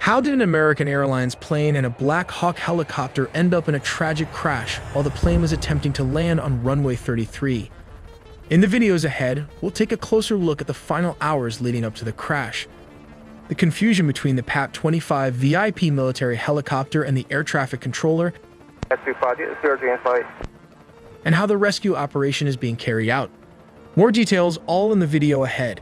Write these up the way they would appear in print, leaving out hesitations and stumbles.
How did an American Airlines plane and a Black Hawk helicopter end up in a tragic crash while the plane was attempting to land on runway 33? In the videos ahead, we'll take a closer look at the final hours leading up to the crash, the confusion between the PAT-25 VIP military helicopter and the air traffic controller, and how the rescue operation is being carried out. More details all in the video ahead.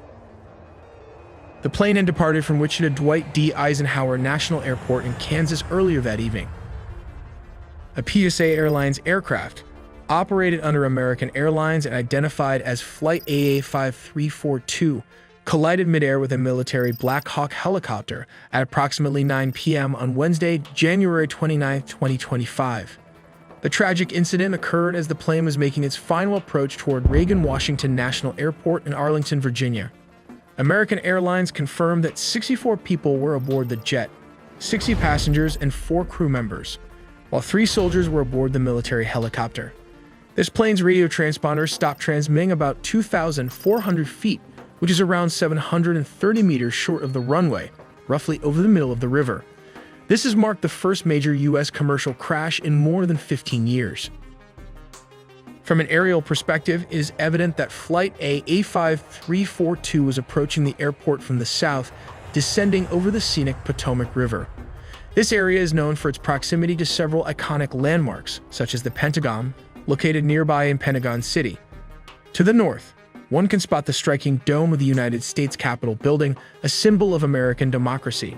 The plane had departed from Wichita Dwight D. Eisenhower National Airport in Kansas earlier that evening. A PSA Airlines aircraft, operated under American Airlines and identified as Flight AA5342, collided midair with a military Black Hawk helicopter at approximately 9 p.m. on Wednesday, January 29, 2025. The tragic incident occurred as the plane was making its final approach toward Reagan Washington National Airport in Arlington, Virginia. American Airlines confirmed that 64 people were aboard the jet, 60 passengers and 4 crew members, while 3 soldiers were aboard the military helicopter. This plane's radio transponder stopped transmitting about 2,400 feet, which is around 730 meters short of the runway, roughly over the middle of the river. This has marked the first major U.S. commercial crash in more than 15 years. From an aerial perspective, it is evident that Flight AA5342 was approaching the airport from the south, descending over the scenic Potomac River. This area is known for its proximity to several iconic landmarks, such as the Pentagon, located nearby in Pentagon City. To the north, one can spot the striking dome of the United States Capitol building, a symbol of American democracy.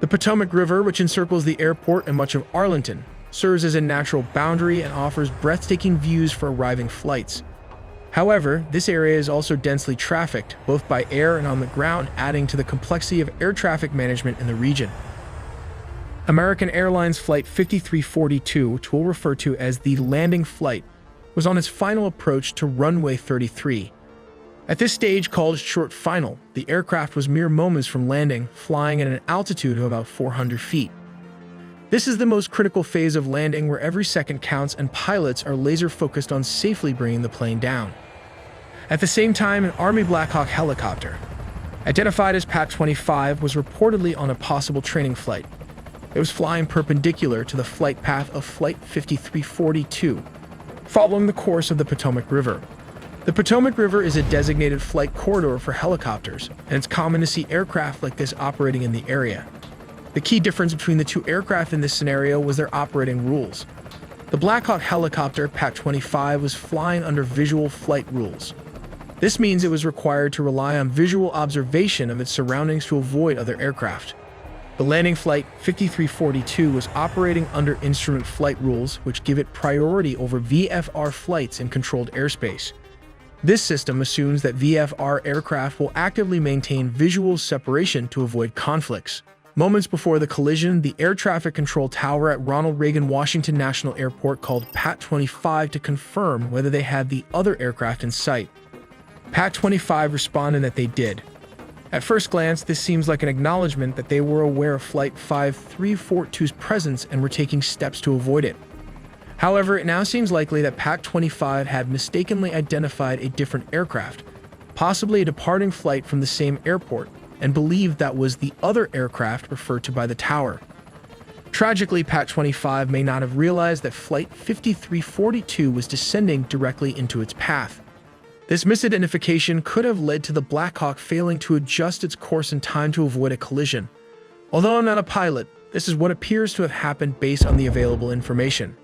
The Potomac River, which encircles the airport and much of Arlington, serves as a natural boundary and offers breathtaking views for arriving flights. However, this area is also densely trafficked, both by air and on the ground, adding to the complexity of air traffic management in the region. American Airlines Flight 5342, which we'll refer to as the landing flight, was on its final approach to runway 33. At this stage, called short final, the aircraft was mere moments from landing, flying at an altitude of about 400 feet. This is the most critical phase of landing, where every second counts and pilots are laser-focused on safely bringing the plane down. At the same time, an Army Black Hawk helicopter, identified as PAT-25, was reportedly on a possible training flight. It was flying perpendicular to the flight path of Flight 5342, following the course of the Potomac River. The Potomac River is a designated flight corridor for helicopters, and it's common to see aircraft like this operating in the area. The key difference between the two aircraft in this scenario was their operating rules. The Black Hawk helicopter, PAT-25, was flying under visual flight rules. This means it was required to rely on visual observation of its surroundings to avoid other aircraft. The landing flight 5342 was operating under instrument flight rules, which give it priority over VFR flights in controlled airspace. This system assumes that VFR aircraft will actively maintain visual separation to avoid conflicts. Moments before the collision, the air traffic control tower at Ronald Reagan Washington National Airport called PAT-25 to confirm whether they had the other aircraft in sight. PAT-25 responded that they did. At first glance, this seems like an acknowledgement that they were aware of Flight 5342's presence and were taking steps to avoid it. However, it now seems likely that PAT-25 had mistakenly identified a different aircraft, possibly a departing flight from the same airport, and believed that was the other aircraft referred to by the tower. Tragically, PAT-25 may not have realized that Flight 5342 was descending directly into its path. This misidentification could have led to the Black Hawk failing to adjust its course in time to avoid a collision. Although I'm not a pilot, this is what appears to have happened based on the available information.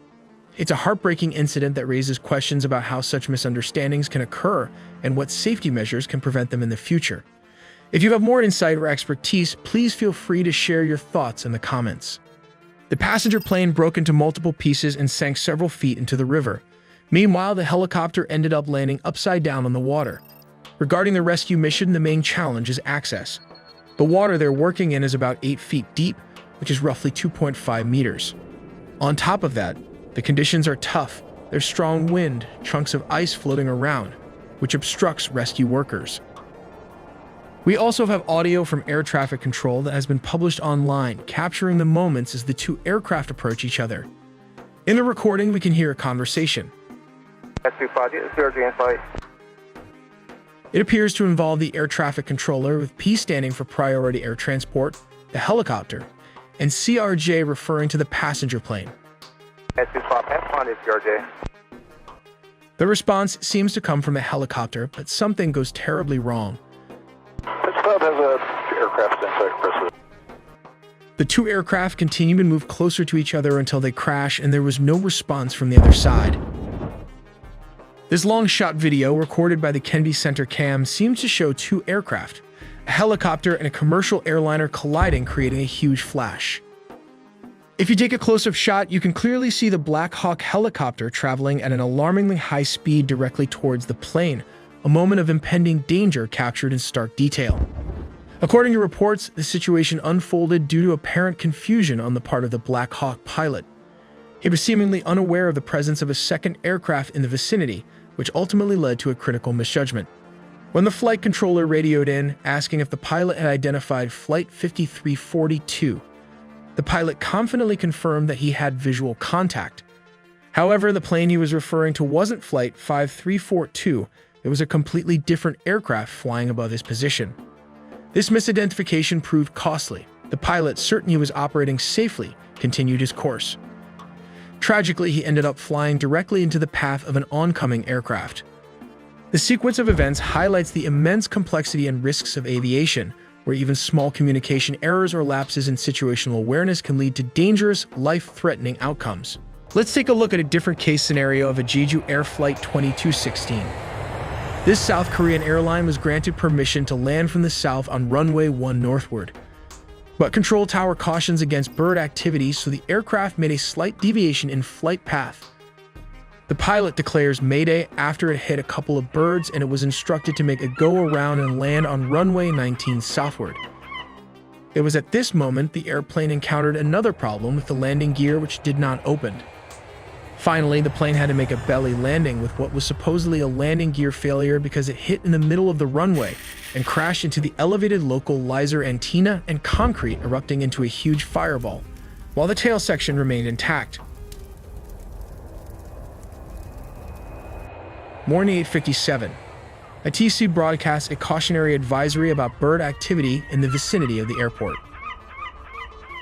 It's a heartbreaking incident that raises questions about how such misunderstandings can occur and what safety measures can prevent them in the future. If you have more insight or expertise, please feel free to share your thoughts in the comments. The passenger plane broke into multiple pieces and sank several feet into the river. Meanwhile, the helicopter ended up landing upside down on the water. Regarding the rescue mission, the main challenge is access. The water they're working in is about 8 feet deep, which is roughly 2.5 meters. On top of that, the conditions are tough. There's strong wind, chunks of ice floating around, which obstructs rescue workers. We also have audio from air traffic control that has been published online, capturing the moments as the two aircraft approach each other. In the recording, we can hear a conversation. It appears to involve the air traffic controller, with P standing for priority air transport, the helicopter, and CRJ referring to the passenger plane. The response seems to come from a helicopter, but something goes terribly wrong. The two aircraft continue to move closer to each other until they crash, and there was no response from the other side. This long-shot video, recorded by the Kennedy Center cam, seems to show two aircraft, a helicopter and a commercial airliner, colliding, creating a huge flash. If you take a close-up shot, you can clearly see the Black Hawk helicopter traveling at an alarmingly high speed directly towards the plane, a moment of impending danger captured in stark detail. According to reports, the situation unfolded due to apparent confusion on the part of the Black Hawk pilot. He was seemingly unaware of the presence of a second aircraft in the vicinity, which ultimately led to a critical misjudgment. When the flight controller radioed in, asking if the pilot had identified Flight 5342, the pilot confidently confirmed that he had visual contact. However, the plane he was referring to wasn't Flight 5342, it was a completely different aircraft flying above his position. This misidentification proved costly. The pilot, certain he was operating safely, continued his course. Tragically, he ended up flying directly into the path of an oncoming aircraft. The sequence of events highlights the immense complexity and risks of aviation, where even small communication errors or lapses in situational awareness can lead to dangerous, life-threatening outcomes. Let's take a look at a different case scenario of a Jeju Air Flight 2216. This South Korean airline was granted permission to land from the south on runway 1 northward. But control tower cautions against bird activity, so the aircraft made a slight deviation in flight path. The pilot declares Mayday after it hit a couple of birds, and it was instructed to make a go-around and land on runway 19 southward. It was at this moment the airplane encountered another problem with the landing gear, which did not open. Finally, the plane had to make a belly landing with what was supposedly a landing gear failure because it hit in the middle of the runway and crashed into the elevated localizer antenna and concrete, erupting into a huge fireball, while the tail section remained intact. Morning 8:57. A TC broadcasts a cautionary advisory about bird activity in the vicinity of the airport.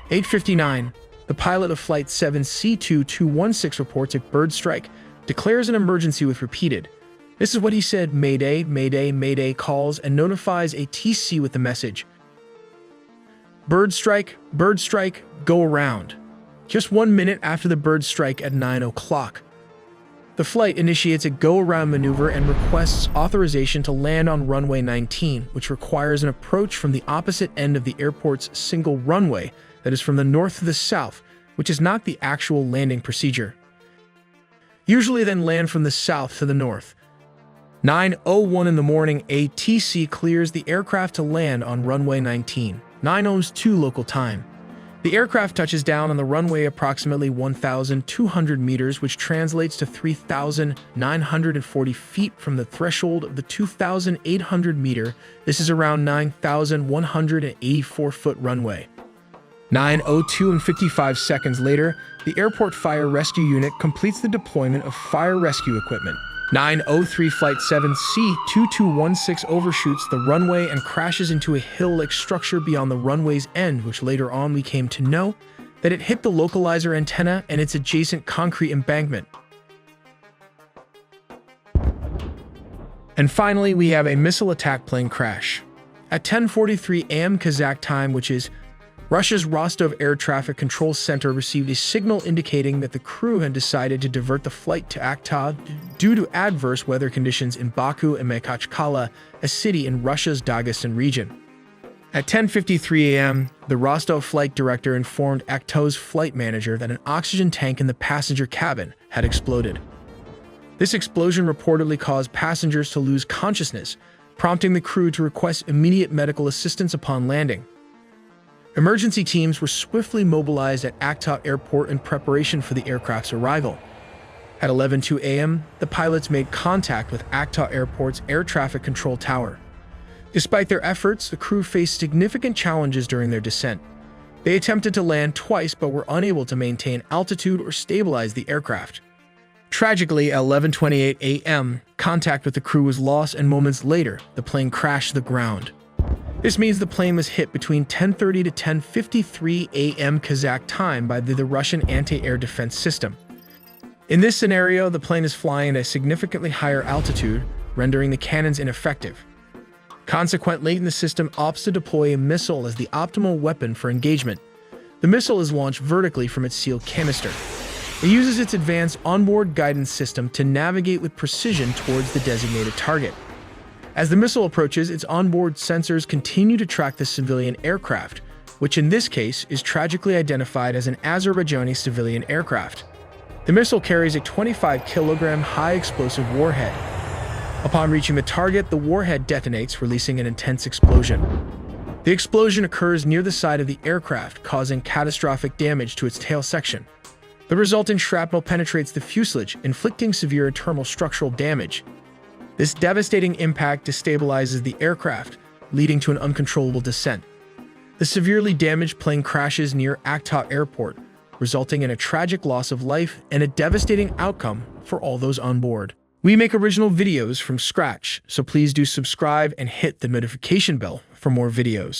8:59. The pilot of Flight 7C2216 reports a bird strike, declares an emergency with repeated, "This is what he said, Mayday, Mayday, Mayday," calls and notifies a TC with the message, bird strike, go around." Just 1 minute after the bird strike at 9 o'clock. The flight initiates a go-around maneuver and requests authorization to land on runway 19, which requires an approach from the opposite end of the airport's single runway, that is from the north to the south, which is not the actual landing procedure. Usually then land from the south to the north. 9:01 in the morning, a TC clears the aircraft to land on runway 19, 9:02 local time. The aircraft touches down on the runway approximately 1,200 meters, which translates to 3,940 feet from the threshold of the 2,800 meter. This is around 9,184-foot runway. 9:02 and 55 seconds later, the airport fire rescue unit completes the deployment of fire rescue equipment. 9:03 Flight 7C2216 overshoots the runway and crashes into a hill-like structure beyond the runway's end, which later on we came to know that it hit the localizer antenna and its adjacent concrete embankment. And finally, we have a missile attack plane crash. At 10:43 a.m. Kazakh time, which is Russia's Rostov Air Traffic Control Center, received a signal indicating that the crew had decided to divert the flight to Aktau due to adverse weather conditions in Baku and Makhachkala, a city in Russia's Dagestan region. At 10:53 a.m., the Rostov flight director informed Aktau's flight manager that an oxygen tank in the passenger cabin had exploded. This explosion reportedly caused passengers to lose consciousness, prompting the crew to request immediate medical assistance upon landing. Emergency teams were swiftly mobilized at Aktau Airport in preparation for the aircraft's arrival. At 11:02 a.m., the pilots made contact with Aktau Airport's air traffic control tower. Despite their efforts, the crew faced significant challenges during their descent. They attempted to land twice but were unable to maintain altitude or stabilize the aircraft. Tragically, at 11:28 a.m., contact with the crew was lost, and moments later, the plane crashed to the ground. This means the plane was hit between 10:30 to 10:53 a.m. Kazakh time by the Russian anti-air defense system. In this scenario, the plane is flying at a significantly higher altitude, rendering the cannons ineffective. Consequently, the system opts to deploy a missile as the optimal weapon for engagement. The missile is launched vertically from its sealed canister. It uses its advanced onboard guidance system to navigate with precision towards the designated target. As the missile approaches, its onboard sensors continue to track the civilian aircraft, which in this case is tragically identified as an Azerbaijani civilian aircraft. The missile carries a 25-kilogram high-explosive warhead. Upon reaching the target, the warhead detonates, releasing an intense explosion. The explosion occurs near the side of the aircraft, causing catastrophic damage to its tail section. The resultant shrapnel penetrates the fuselage, inflicting severe internal structural damage. This devastating impact destabilizes the aircraft, leading to an uncontrollable descent. The severely damaged plane crashes near Wichita Airport, resulting in a tragic loss of life and a devastating outcome for all those on board. We make original videos from scratch, so please do subscribe and hit the notification bell for more videos.